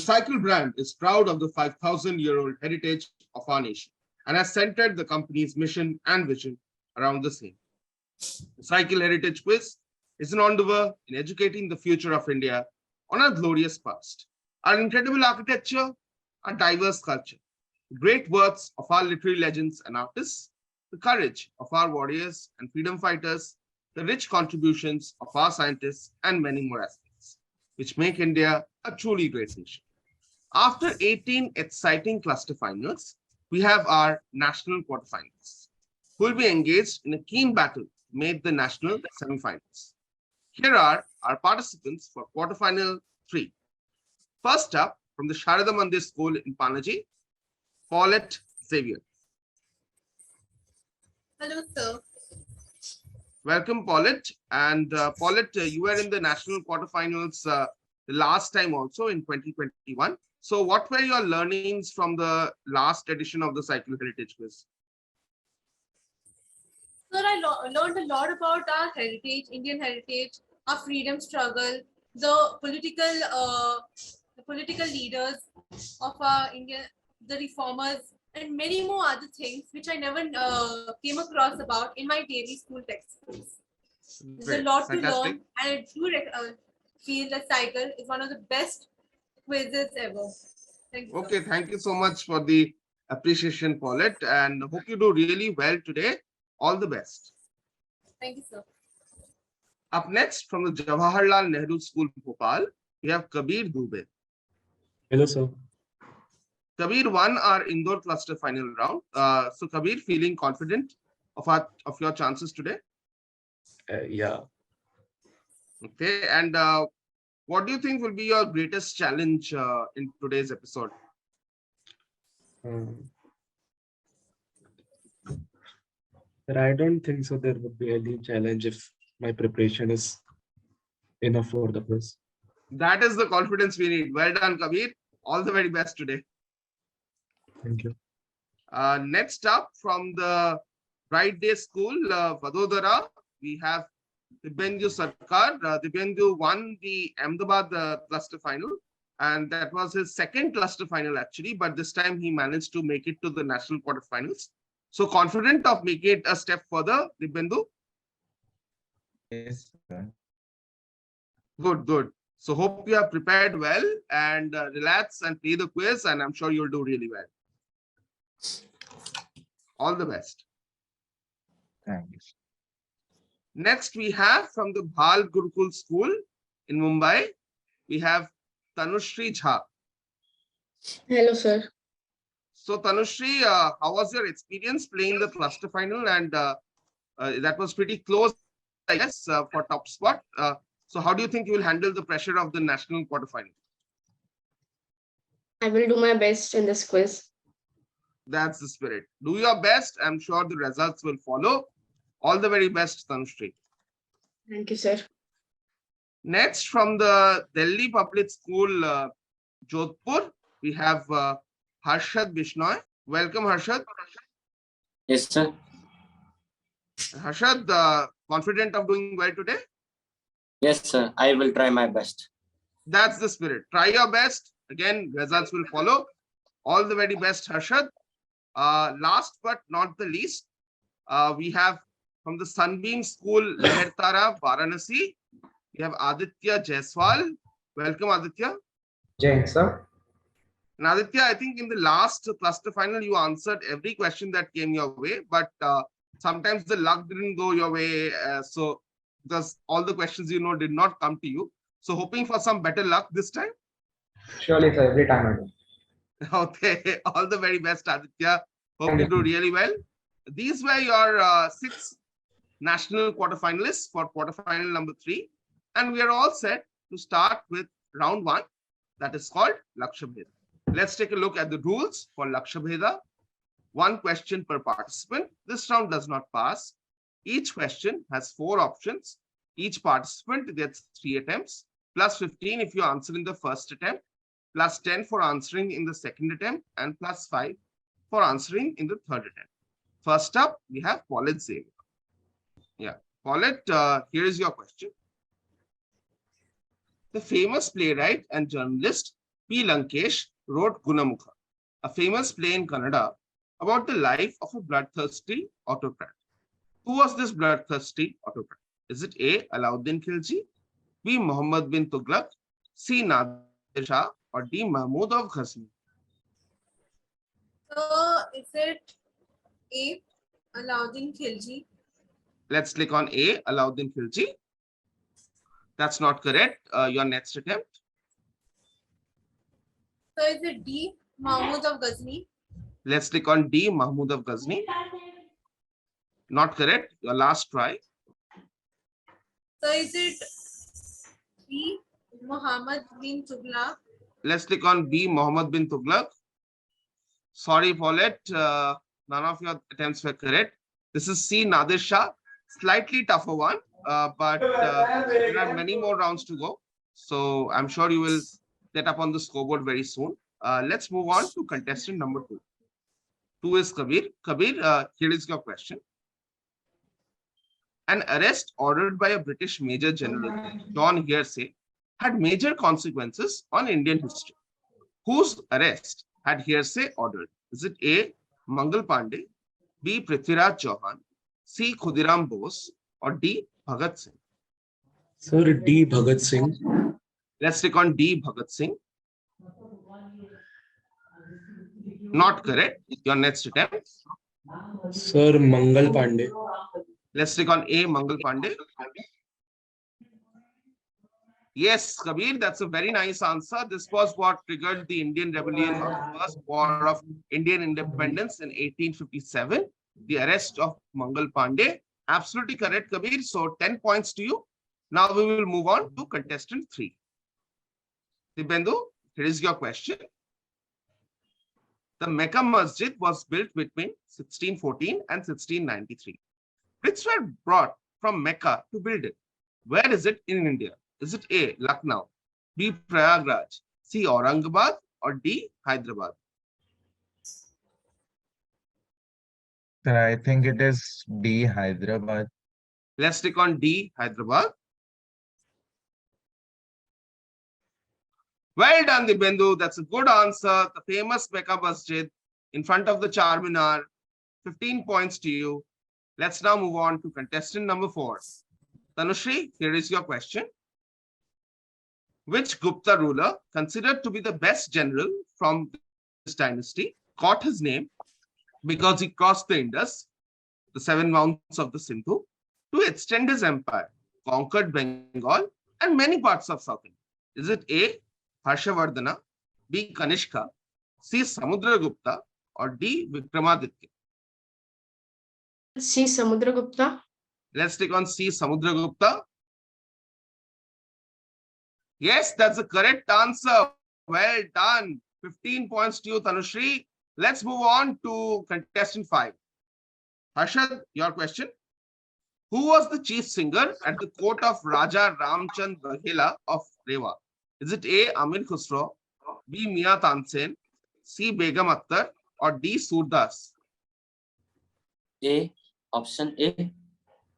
cycle brand is proud of the 5,000-year-old heritage of our nation and has centered the company's mission and vision around the same. The Cycle Heritage Quiz is an endeavor in educating the future of India on our glorious past, our incredible architecture, our diverse culture, the great works of our literary legends and artists, the courage of our warriors and freedom fighters, the rich contributions of our scientists, and many more aspects, which make India a truly great nation. After 18 exciting cluster finals, we have our national quarterfinals, who will be engaged in a keen battle to make the national semifinals. Here are our participants for quarterfinal 3. First up, from the Sharada Mandir School in Panaji, Paulette Xavier. Hello, sir. Welcome, Paulette. And Paulette, you were in the national quarterfinals the last time also in 2021. So what were your learnings from the last edition of the Cycle Heritage Quiz? Sir, I learned a lot about our heritage, Indian heritage, our freedom struggle, the political leaders of our India, the reformers, and many more other things which I never came across about in my daily school textbooks. There's a lot to learn, and I do feel that cycle is one of the best quizzes ever. Thank you. Okay, thank you so much for the appreciation, Paulette, and hope you do really well today. All the best. Thank you, sir. Up next, from the Jawaharlal Nehru School, Bhopal, we have Kabir Dubey. Hello, sir. Kabir won our indoor cluster final round. So, Kabir, feeling confident of your chances today? Yeah. Okay, and what do you think will be your greatest challenge in today's episode? But I don't think so. There would be any challenge if my preparation is enough for the quiz. That is the confidence we need. Well done, Kabir. All the very best today. Thank you. Next up, from the Bright Day School, Vadodara, we have Dibendu Sarkar. Dibendu won the Ahmedabad cluster final, and that was his second cluster final actually, but this time he managed to make it to the national quarterfinals. So confident of making it a step further, Dibendu? Yes, sir. Good, good. So hope you are prepared well and relax and play the quiz, and I'm sure you'll do really well. All the best. Thank you. Next, we have from the Bhal Gurukul School in Mumbai, we have Tanushri Jha. Hello, sir. So Tanushri, how was your experience playing the cluster final? And that was pretty close, I guess, for top spot. So how do you think you will handle the pressure of the national quarterfinal? I will do my best in this quiz. That's the spirit. Do your best. I'm sure the results will follow. All the very best, Tanushri. Thank you, sir. Next, from the Delhi Public School, Jodhpur, we have Harshad Bishnoi. Welcome, Harshad. Yes, sir. Harshad, confident of doing well today? Yes, sir. I will try my best. That's the spirit. Try your best. Again, results will follow. All the very best, Harshad. Last but not the least, we have from the Sunbeam School, Lehertara, Varanasi, we have Aditya Jaiswal. Welcome, Aditya. Jai, sir. And Aditya, I think in the last cluster final, you answered every question that came your way, but sometimes the luck didn't go your way. So because all the questions you know did not come to you. So hoping for some better luck this time. Surely, sir. Every time I do. Okay, all the very best, Aditya. Hope you do really well. These were your 6 national quarterfinalists for quarterfinal number 3. And we are all set to start with round 1, that is called Laksha Bheda. Let's take a look at the rules for Laksha Bheda. 1 question per participant. This round does not pass. Each question has 4 options. Each participant gets 3 attempts, plus 15 if you answer in the first attempt, plus 10 for answering in the second attempt, and plus 5 for answering in the third attempt. First up, we have Paulette Xavier. Yeah, Paulette, here is your question. The famous playwright and journalist P. Lankesh wrote Gunamukha, a famous play in Kannada about the life of a bloodthirsty autocrat. Who was this bloodthirsty autocrat? Is it A. Alauddin Khilji, B. Muhammad bin Tughlaq, C. Nadir Shah, or D. Mahmud of Ghazni? So is it A. Alauddin Khilji? Let's click on A. Alauddin Khilji. That's not correct. Your next attempt. So is it D. Mahmud of Ghazni? Let's click on D. Mahmud of Ghazni. Not correct. Your last try. So is it B. Muhammad bin Tughlaq? Let's click on B. Muhammad bin Tughlaq. Sorry, Paulette. None of your attempts were correct. This is C. Nadir Shah. Slightly tougher one, but there are many more rounds to go. So I'm sure you will get up on the scoreboard very soon. Let's move on to contestant number 2. 2 is Kabir. Kabir, here is your question. An arrest ordered by a British Major General, John Hearsay, had major consequences on Indian history. Whose arrest had Hearsay ordered? Is it A. Mangal Pandey, B. Prithviraj Chauhan, C. Khudiram Bose, or D. Bhagat Singh? Sir, D. Bhagat Singh. Let's click on D. Bhagat Singh. Not correct. Your next attempt. Sir, Mangal Pandey. Let's click on A. Mangal Pandey. Yes, Kabir, that's a very nice answer. This was what triggered the Indian Rebellion of the First War of Indian Independence in 1857. The arrest of Mangal Pandey. Absolutely correct, Kabir. So 10 points to you. Now we will move on to contestant 3. Dibendu, here is your question. The Mecca Masjid was built between 1614 and 1693. Bricks were brought from Mecca to build it. Where is it in India? Is it A. Lucknow, B. Prayagraj, C. Aurangabad, or D. Hyderabad? Sir, I think it is D. Hyderabad. Let's click on D. Hyderabad. Well done, Dibendu. That's a good answer. The famous Mecca Masjid in front of the Charminar. 15 points to you. Let's now move on to contestant number 4. Tanushri, here is your question. Which Gupta ruler, considered to be the best general from this dynasty, got his name because he crossed the Indus, the 7 mountains of the Sindhu, to extend his empire, conquered Bengal and many parts of South India? Is it A. Harshavardhana, B. Kanishka, C. Samudragupta, or D. Vikramaditya? C. Samudragupta. Let's click on C. Samudragupta. Yes, that's the correct answer. Well done. 15 points to you, Tanushri. Let's move on to contestant 5. Harshad, your question. Who was the chief singer at the court of Raja Ramchand Baghela of Rewa? Is it A. Amir Khusro, B. Mia Tansen, C. Begum Akhtar, or D. Surdas? A. Option A.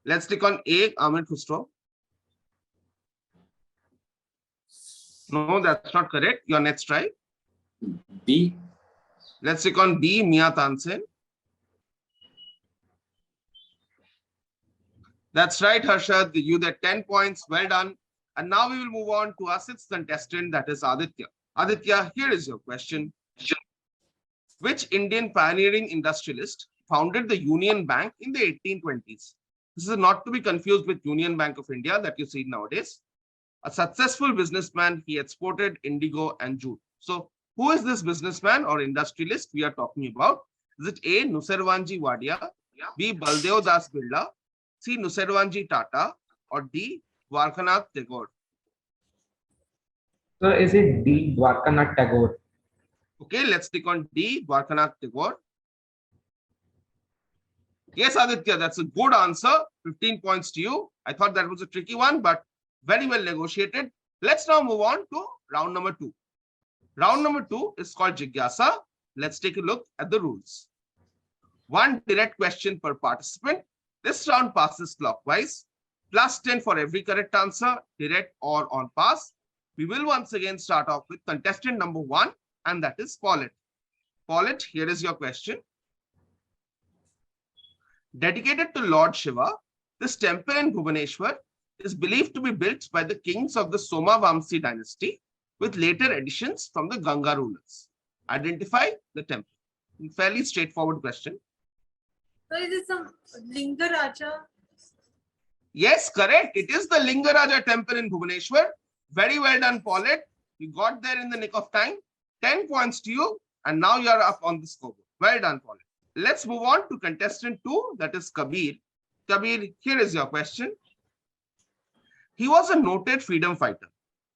Let's click on A. Amir Khusro. No, that's not correct. Your next try. B. Let's click on B. Mia Tansen. That's right, Harshad. You get 10 points. Well done. And now we will move on to our 6th contestant, that is Aditya. Aditya, here is your question. Which Indian pioneering industrialist founded the Union Bank in the 1820s? This is not to be confused with Union Bank of India that you see nowadays. A successful businessman, he exported indigo and jute. So who is this businessman or industrialist we are talking about? Is it A. Nusarwanji Wadia, B. Baldev Das Birla, C. Nusarwanji Tata, or D. Dwarkanath Tagore? So is it D. Dwarkanath Tagore? Okay, let's click on D. Dwarkanath Tagore. Yes, Aditya, that's a good answer. 15 points to you. I thought that was a tricky one, but very well negotiated. Let's now move on to round number 2. Round number 2 is called Jigyasa. Let's take a look at the rules. 1 direct question per participant. This round passes clockwise. +10 for every correct answer, direct or on pass. We will once again start off with contestant number 1, and that is Paulette. Paulette, here is your question. Dedicated to Lord Shiva, this temple in Bhubaneswar is believed to be built by the kings of the Somavamsi dynasty, with later additions from the Ganga rulers. Identify the temple. Fairly straightforward question. So is it some Lingaraja? Yes, correct. It is the Lingaraja temple in Bhubaneswar. Very well done, Paulette. You got there in the nick of time. 10 points to you. And now you are up on the scoreboard. Well done, Paulette. Let's move on to contestant 2, that is Kabir. Kabir, here is your question. He was a noted freedom fighter,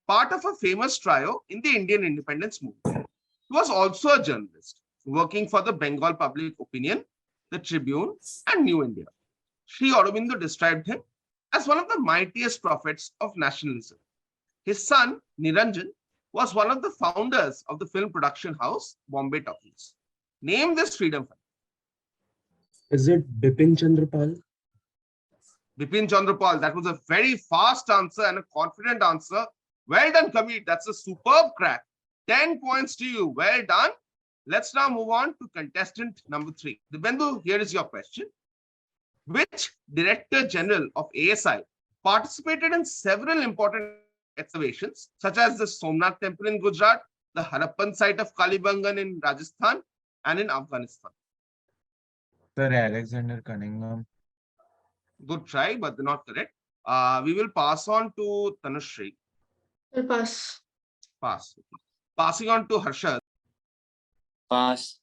part of a famous trio in the Indian independence movement. He was also a journalist, working for the Bengal Public Opinion, the Tribune, and New India. Sri Aurobindo described him as one of the mightiest prophets of nationalism. His son, Niranjan, was one of the founders of the film production house, Bombay Talkies. Name this freedom fighter. Is it Bipin Chandrapal? Bipin Chandrapal. That was a very fast answer and a confident answer. Well done, Kabir. That's a superb crack. 10 points to you. Well done. Let's now move on to contestant number 3. Dibendu, here is your question. Which Director General of ASI participated in several important excavations, such as the Somnath Temple in Gujarat, the Harappan site of Kalibangan in Rajasthan, and in Afghanistan? Sir Alexander Cunningham. Good try, but they're not correct. We will pass on to Tanushree. Sir, pass. Pass. Passing on to Harshad. Pass.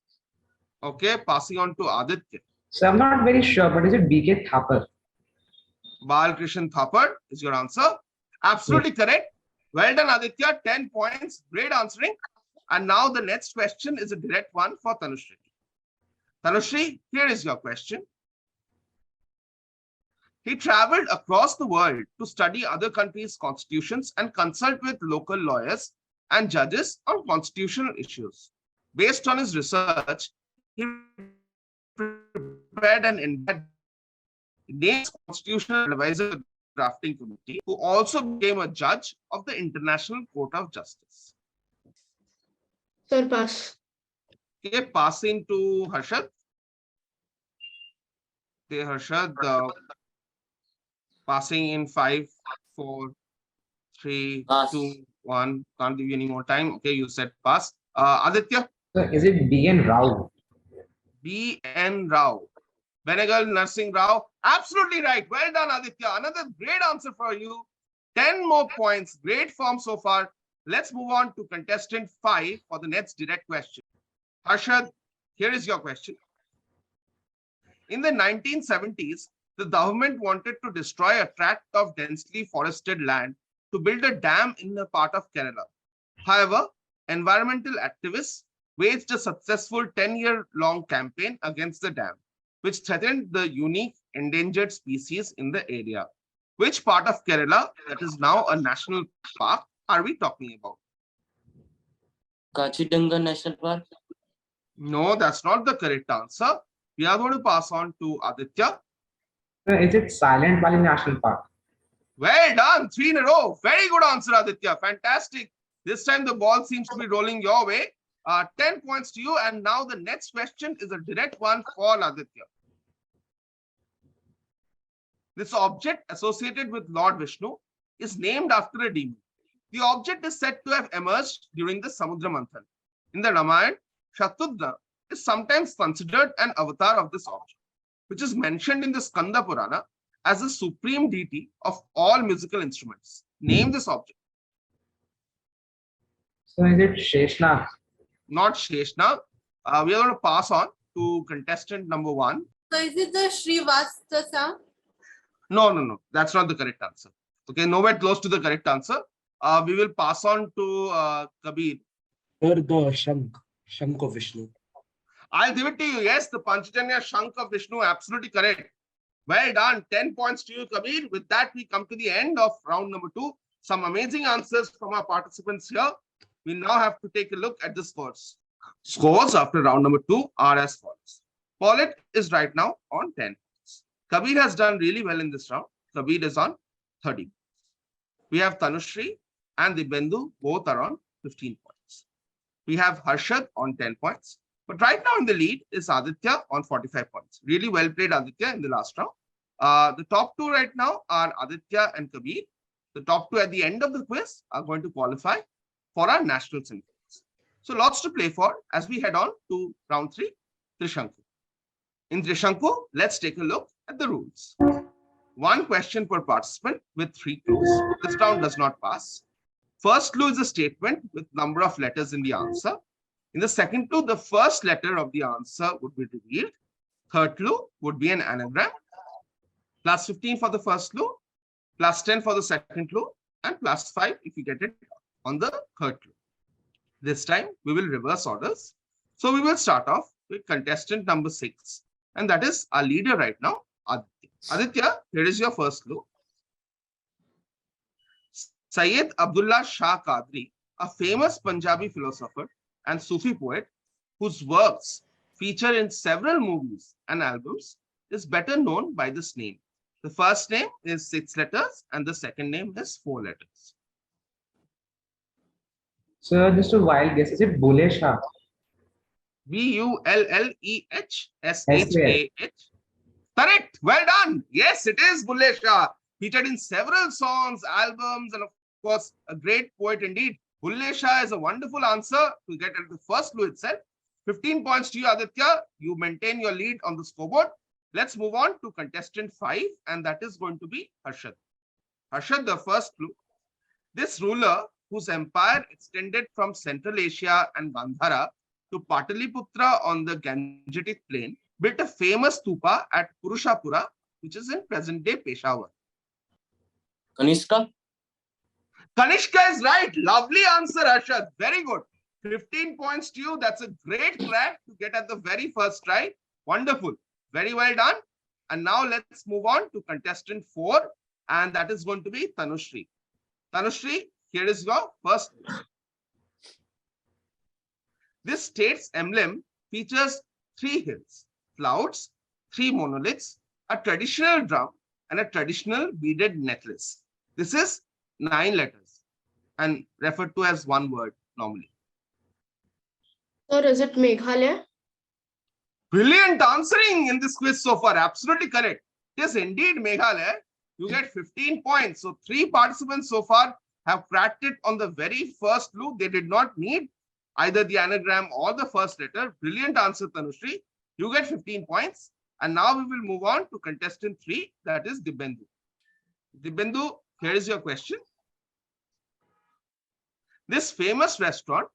Okay, passing on to Aditya. So I'm not very sure, but is it BK Thapar? Balkrishan Thapar is your answer. Absolutely correct. Well done, Aditya. 10 points. Great answering. And now the next question is a direct one for Tanushree. Tanushree, here is your question. He traveled across the world to study other countries' constitutions and consult with local lawyers and judges on constitutional issues. Based on his research, he prepared an named constitutional advisor drafting committee, who also became a judge of the International Court of Justice. Sir, pass. Okay, passing to Harshad. Okay, Harshad, passing in 5, 4, 3, Pass. 2, 1. Can't give you any more time. Okay, you said pass. Aditya. So is it BN Rao? B.N. Rao. Benegal Nursing Rao. Absolutely right. Well done, Aditya. Another great answer for you. 10 more points. Great form so far. Let's move on to contestant 5 for the next direct question. Harshad, here is your question. In the 1970s, the government wanted to destroy a tract of densely forested land to build a dam in a part of Kerala. However, environmental activists waged a successful 10-year-long campaign against the dam, which threatened the unique endangered species in the area. Which part of Kerala, that is now a national park, are we talking about? Kachidanga National Park. No, that's not the correct answer. We are going to pass on to Aditya. So is it Silent Valley National Park? Well done. 3 in a row. Very good answer, Aditya. Fantastic. This time the ball seems to be rolling your way. 10 points to you. And now the next question is a direct one for Aditya. This object associated with Lord Vishnu is named after a demon. The object is said to have emerged during the Samudra Manthan. In the Ramayana, Shatrughna is sometimes considered an avatar of this object, which is mentioned in the Skanda Purana as the supreme deity of all musical instruments. Name this object. So is it Sheshnath? Not Sheshna. We are going to pass on to contestant number 1. So is it the Srivastasa? No. That's not the correct answer. Okay, nowhere close to the correct answer. We will pass on to Kabir. Sir, the Shank of Vishnu. I'll give it to you. Yes, the Panchajanya Shank of Vishnu. Absolutely correct. Well done. 10 points to you, Kabir. With that, we come to the end of round number 2. Some amazing answers from our participants here. We now have to take a look at the scores. Scores after round number 2 are as follows. Paulette is right now on 10 points. Kabir has done really well in this round. Kabir is on 30. We have Tanushree and Dibyendu both are on 15 points. We have Harshad on 10 points. But right now in the lead is Aditya on 45 points. Really well played, Aditya, in the last round. The top two right now are Aditya and Kabir. The top two at the end of the quiz are going to qualify for our national semifinals. So lots to play for as we head on to round 3, Trishanku. In Trishanku, let's take a look at the rules. One question per participant with 3 clues. This round does not pass. First clue is a statement with number of letters in the answer. In the second clue, the first letter of the answer would be revealed. Third clue would be an anagram. Plus 15 for the first clue, plus 10 for the second clue, and plus 5 if you get it on the third clue. This time, we will reverse orders. So we will start off with contestant number 6. And that is our leader right now, Aditya. Aditya, here is your first clue. Syed Abdullah Shah Qadri, a famous Punjabi philosopher and Sufi poet whose works feature in several movies and albums, is better known by this name. The first name is 6 letters and the second name is 4 letters. So just a wild guess. Is it Bule Shah? Bulleshah. Correct. Well done. Yes, it is Bulle Shah. Featured in several songs, albums, and of course, a great poet indeed. Bulle Shah is a wonderful answer to get at the first clue itself. 15 points to you, Aditya. You maintain your lead on the scoreboard. Let's move on to contestant 5, and that is going to be Harshad. Harshad, the first clue. This ruler, whose empire extended from Central Asia and Gandhara to Pataliputra on the Gangetic plain, built a famous stupa at Purushapura, which is in present-day Peshawar. Kanishka. Kanishka is right. Lovely answer, Harshad. Very good. 15 points to you. That's a great crack to get at the very first try. Wonderful. Very well done. And now let's move on to contestant 4, and that is going to be Tanushri. Tanushri, here is your first clue. This state's emblem features 3 hills, clouds, 3 monoliths, a traditional drum, and a traditional beaded necklace. This is 9 letters and referred to as one word normally. Sir, is it Meghalaya? Brilliant answering in this quiz so far. Absolutely correct. Yes, indeed, Meghalaya. You get 15 points. So 3 participants so far have cracked it on the very first clue. They did not need either the anagram or the first letter. Brilliant answer, Tanushri. You get 15 points. And now we will move on to contestant 3, that is Dibyendu. Dibyendu, here is your question. This famous restaurant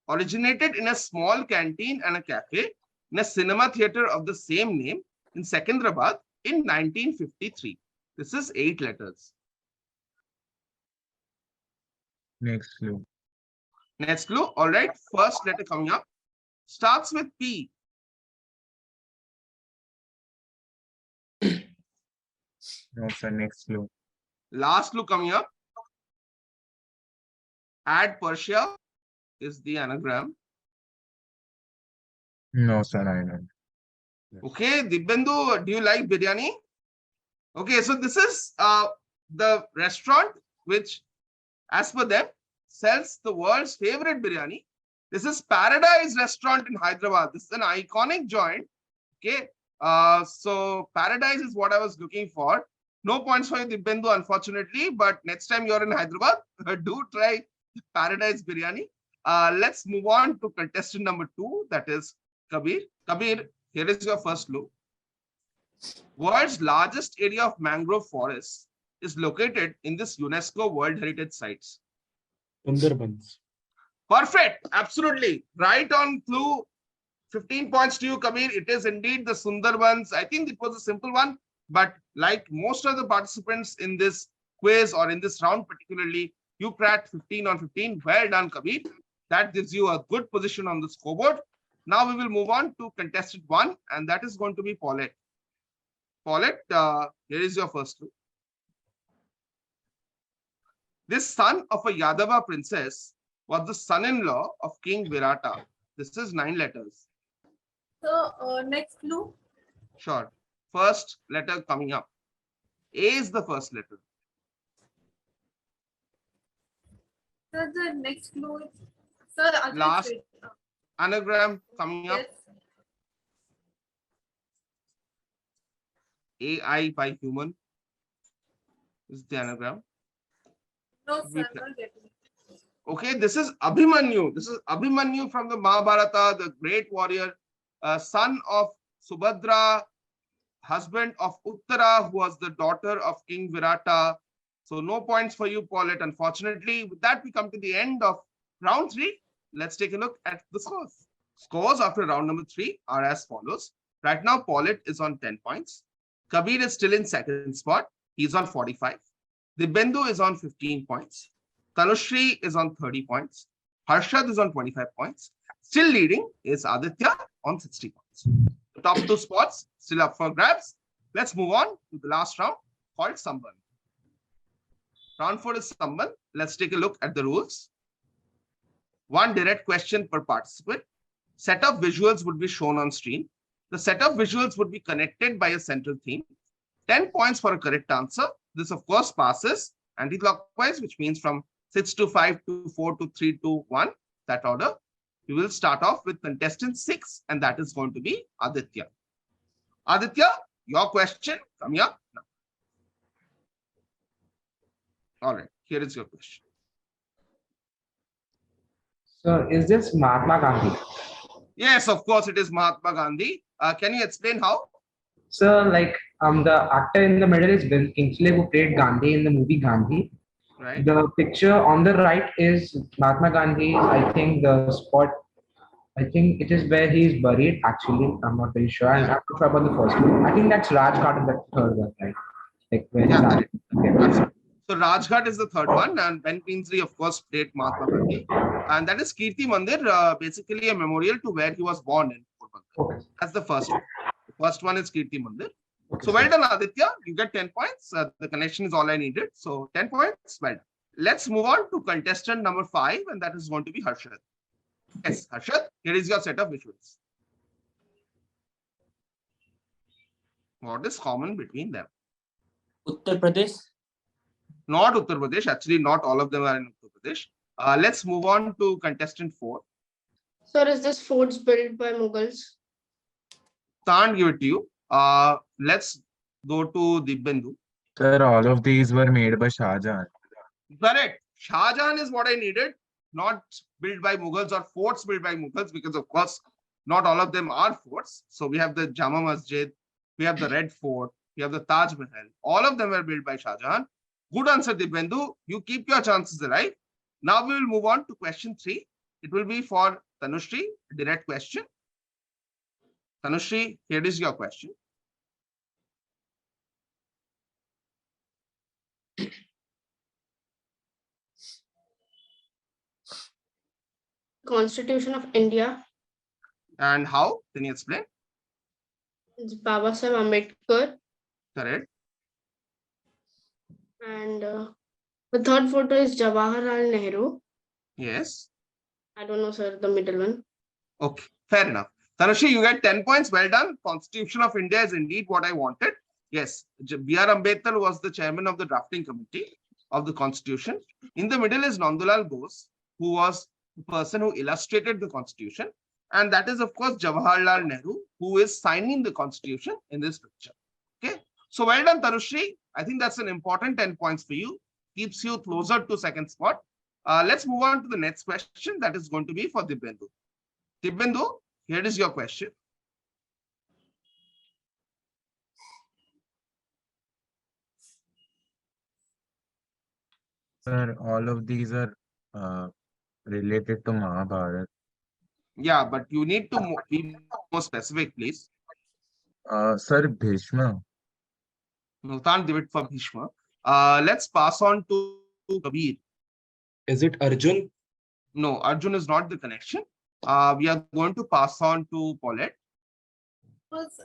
originated in a small canteen and a cafe in a cinema theater of the same name in Secunderabad in 1953. This is 8 letters. Next clue. Next clue. All right. First letter coming up starts with P. No, sir. Next clue. Last clue coming up. Add Persia is the anagram. No, sir. I don't. Okay, Dibyendu, do you like biryani? Okay, so this is the restaurant which, as per them, sells the world's favorite biryani. This is Paradise Restaurant in Hyderabad. This is an iconic joint. Okay, so Paradise is what I was looking for. No points for you, Dibyendu, unfortunately, but next time you're in Hyderabad, do try Paradise biryani. Let's move on to contestant number 2, that is Kabir. Kabir, here is your first clue. World's largest area of mangrove forests is located in this UNESCO World Heritage Sites. Sundarbans. Perfect. Absolutely. Right on clue. 15 points to you, Kabir. It is indeed the Sundarbans. I think it was a simple one, but like most of the participants in this quiz or in this round particularly, you cracked 15 on 15. Well done, Kabir. That gives you a good position on the scoreboard. Now we will move on to contestant 1, and that is going to be Paulette. Paulette, here is your first clue. This son of a Yadava princess was the son-in-law of King Virata. This is 9 letters. So next clue. Sure. First letter coming up. A is the first letter. Sir, the next clue is, sir, Last anagram coming up. yes. AI by human is the anagram. No, We sir, pla- not getting it. Okay, this is Abhimanyu. This is Abhimanyu from the Mahabharata, the great warrior, son of Subhadra, husband of Uttara, who was the daughter of King Virata. So no points for you, Paulette, unfortunately. With that, we come to the end of round 3. Let's take a look at the scores. Scores after round number 3 are as follows. Right now, Paulette is on 10 points. Kabir is still in second spot. He's on 45. Dibendu is on 15 points. Tanushri is on 30 points. Harshad is on 25 points. Still leading is Aditya on 60 points. The top 2 spots still up for grabs. Let's move on to the last round called Samban. Round 4 is Samban. Let's take a look at the rules. 1 direct question per participant. Set of visuals would be shown on screen. The set of visuals would be connected by a central theme. 10 points for a correct answer. This, of course, passes anti-clockwise, which means from 6 to 5 to 4 to 3 to 1, that order. We will start off with contestant 6, and that is going to be Aditya. Aditya, your question coming up now. All right, here is your question. So is this Mahatma Gandhi? Yes, of course, it is Mahatma Gandhi. Can you explain how? So like the actor in the middle is Bill Kingsley, who played Gandhi in the movie Gandhi. Right. The picture on the right is Mahatma Gandhi. I think the spot, I think it is where he is buried. Actually, I'm not very sure. I'm not sure about the first one. I think that's Rajghat in the third one, right? Like where he died. Okay. So Rajghat is the third one, and Ben Kingsley, of course, played Mahatma Gandhi. And that is Kirti Mandir, basically a memorial to where he was born in Porbandar. Okay. That's the first one. The first one is Kirti Mandir. Okay, So well done, Aditya. You get 10 points. The connection is all I needed. So 10 points. Well done. Let's move on to contestant number 5, and that is going to be Harshad. Yes, Harshad, here is your set of visuals. What is common between them? Uttar Pradesh. Not Uttar Pradesh. Actually, not all of them are in Uttar Pradesh. Let's move on to contestant 4. Sir, is this forts built by Mughals? Can't give it to you. Let's go to Dibendu. Sir, all of these were made by Shah Jahan. Correct. Shah Jahan is what I needed. Not built by Mughals or forts built by Mughals, because of course, not all of them are forts. So we have the Jama Masjid, we have the Red Fort, we have the Taj Mahal. All of them were built by Shah Jahan. Good answer, Dibendu. You keep your chances alive. Now we will move on to question 3. It will be for Tanushri, direct question. Tanushri, here is your question. Constitution of India. And how? Can you explain? It's Baba Sahib Ambedkar. Correct. And the third photo is Jawaharlal Nehru. Yes. I don't know, sir, the middle one. Okay, fair enough. Tanushri, you get 10 points. Well done. Constitution of India is indeed what I wanted. Yes, B.R. Ambedkar was the chairman of the drafting committee of the Constitution. In the middle is Nandulal Bose, who was the person who illustrated the Constitution. And that is, of course, Jawaharlal Nehru, who is signing the Constitution in this picture. Okay, so well done, Tanushri. I think that's an important 10 points for you. Keeps you closer to second spot. Let's move on to the next question. That is going to be for Dibendu. Dibendu, here is your question. Sir, all of these are related to Mahabharata. Yeah, but you need to be more specific, please. Sir, Bhishma. No, can't give it for Bhishma. Let's pass on to Kabir. Is it Arjun? No, Arjun is not the connection. We are going to pass on to Paulette. Was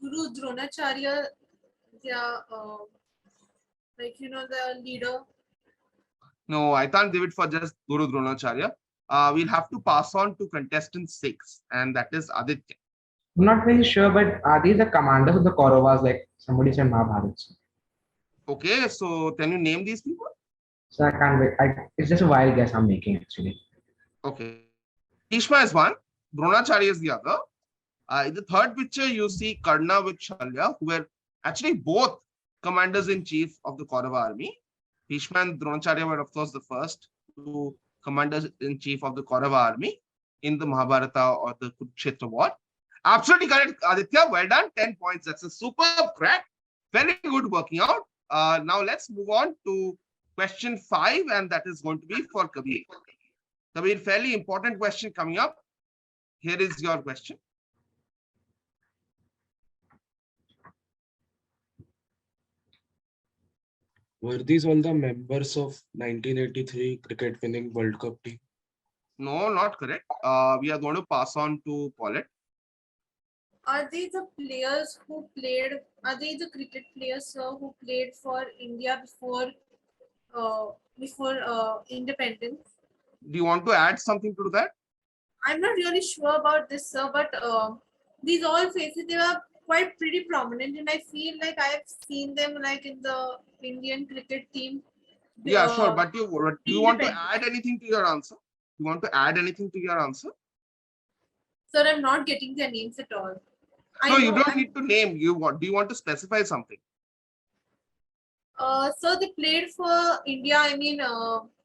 Guru Dronacharya, like the leader? No, I can't give it for just Guru Dronacharya. We'll have to pass on to contestant 6, and that is Aditya. I'm not very sure, but are these the commanders of the Kauravas? Like somebody said Mahabharata. Okay, so can you name these people? So I can't wait. It's just a wild guess I'm making actually. Okay. Bhishma is one, Dronacharya is the other. In the third picture, you see Karna with Shalya, who were actually both commanders in chief of the Kaurava army. Bhishma and Dronacharya were, of course, the first two commanders in chief of the Kaurava army in the Mahabharata or the Kurukshetra war. Absolutely correct, Aditya. Well done. 10 points. That's a superb crack. Very good working out. Now let's move on to question 5, and that is going to be for Kabir. Kabir, fairly important question coming up. Here is your question. Were these all the members of 1983 cricket winning World Cup team? No, not correct. We are going to pass on to Paulette. Are they the players who played? Are they the cricket players, sir, who played for India before independence? Do you want to add something to that? I'm not really sure about this, sir, but these all faces, they were quite pretty prominent, and I feel like I've seen them like in the Indian cricket team. Yeah, sure. But do you want to independent. add anything to your answer? You want to add anything to your answer? Sir, I'm not getting their names at all. No, you don't need to name. Do you want to specify something? So they played for India. I mean,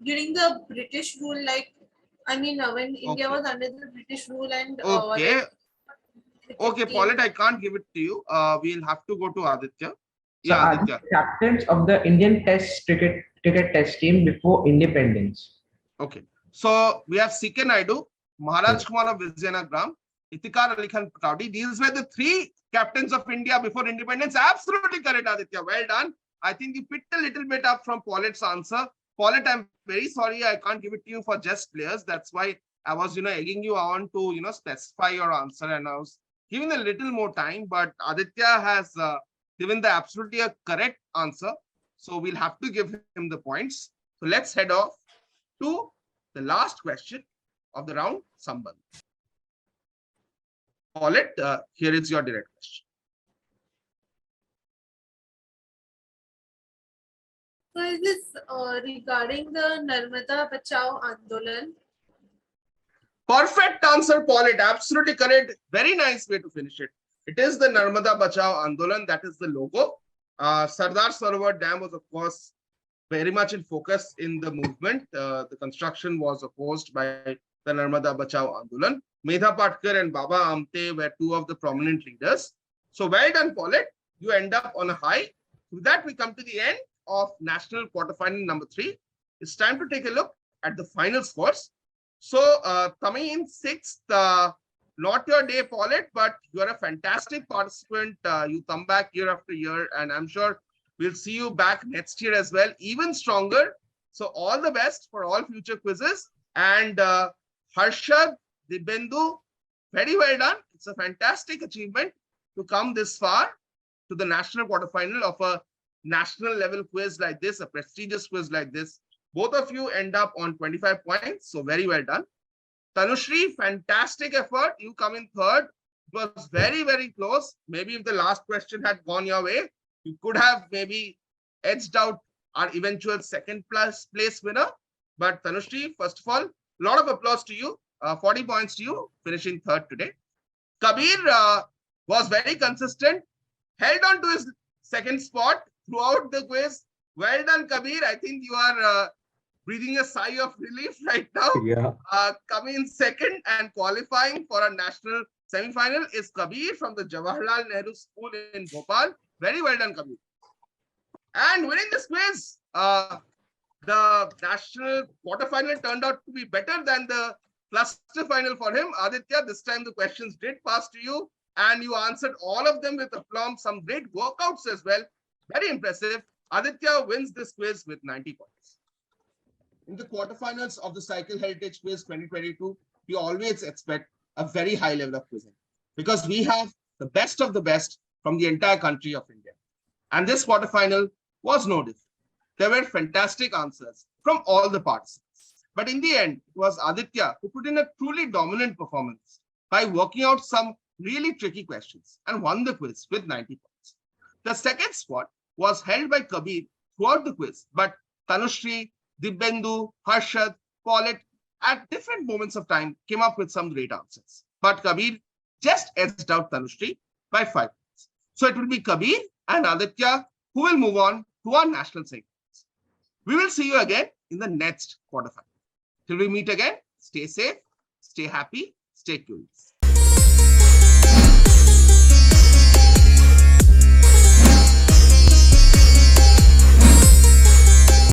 during the British rule, like, I mean, when India was under the British rule and Okay. Okay, team. Paulette, I can't give it to you. We'll have to go to Aditya. So Yeah, are Aditya. the captains of the Indian Test cricket test team before independence. Okay. So we have C.K. Naidu, Maharaj Kumar of Vijayanagram, Itikar Ali Khan Pataudi. These were the 3 captains of India before independence. Absolutely correct, Aditya. Well done. I think you picked a little bit up from Paulette's answer. Paulette, I'm very sorry I can't give it to you for just players. That's why I was, egging you on to, specify your answer, and I was giving a little more time. But Aditya has given the absolutely a correct answer. So we'll have to give him the points. So let's head off to the last question of the round, Sambandh. Paulette, here is your direct question. So is this regarding the Narmada Bachao Andolan? Perfect answer, Paulette. Absolutely correct. Very nice way to finish it. It is the Narmada Bachao Andolan. That is the logo. Sardar Sarovar Dam was, of course, very much in focus in the movement. The construction was opposed by the Narmada Bachao Andolan. Medha Patkar and Baba Amte were 2 of the prominent leaders. So well done, Paulette. You end up on a high. With that, we come to the end of national quarterfinal number 3. It's time to take a look at the final scores. So coming in 6th, not your day, Paulette, but you're a fantastic participant. You come back year after year, and I'm sure we'll see you back next year as well, even stronger. So all the best for all future quizzes. And Harshad, Dibyendu, very well done. It's a fantastic achievement to come this far to the national quarterfinal of a national level quiz like this, a prestigious quiz like this. Both of you end up on 25 points. So very well done. Tanushri, fantastic effort. You come in 3rd. It was very, very close. Maybe if the last question had gone your way, you could have maybe edged out our eventual 2nd place winner. But Tanushri, first of all, a lot of applause to you. 40 points to you, finishing 3rd today. Kabir was very consistent, held on to his 2nd spot throughout the quiz. Well done, Kabir. I think you are breathing a sigh of relief right now. Yeah. Coming in 2nd and qualifying for a national semi-final is Kabir from the Jawaharlal Nehru School in Bhopal. Very well done, Kabir. And winning this quiz, the national quarterfinal turned out to be better than the cluster final for him. Aditya, this time the questions did pass to you, and you answered all of them with aplomb. Some great workouts as well. Very impressive. Aditya wins this quiz with 90 points. In the quarterfinals of the Cycle Heritage Quiz 2022, we always expect a very high level of quizzing because we have the best of the best from the entire country of India. And this quarterfinal was no different. There were fantastic answers from all the participants. But in the end, it was Aditya who put in a truly dominant performance by working out some really tricky questions and won the quiz with 90 points. The 2nd spot was held by Kabir throughout the quiz, but Tanushri Dibyendu, Harshad, Paulette, at different moments of time, came up with some great answers. But Kabir just edged out Tanushree by 5 points. So it will be Kabir and Aditya who will move on to our national segments. We will see you again in the next quarterfinal. Till we meet again, stay safe, stay happy, stay curious.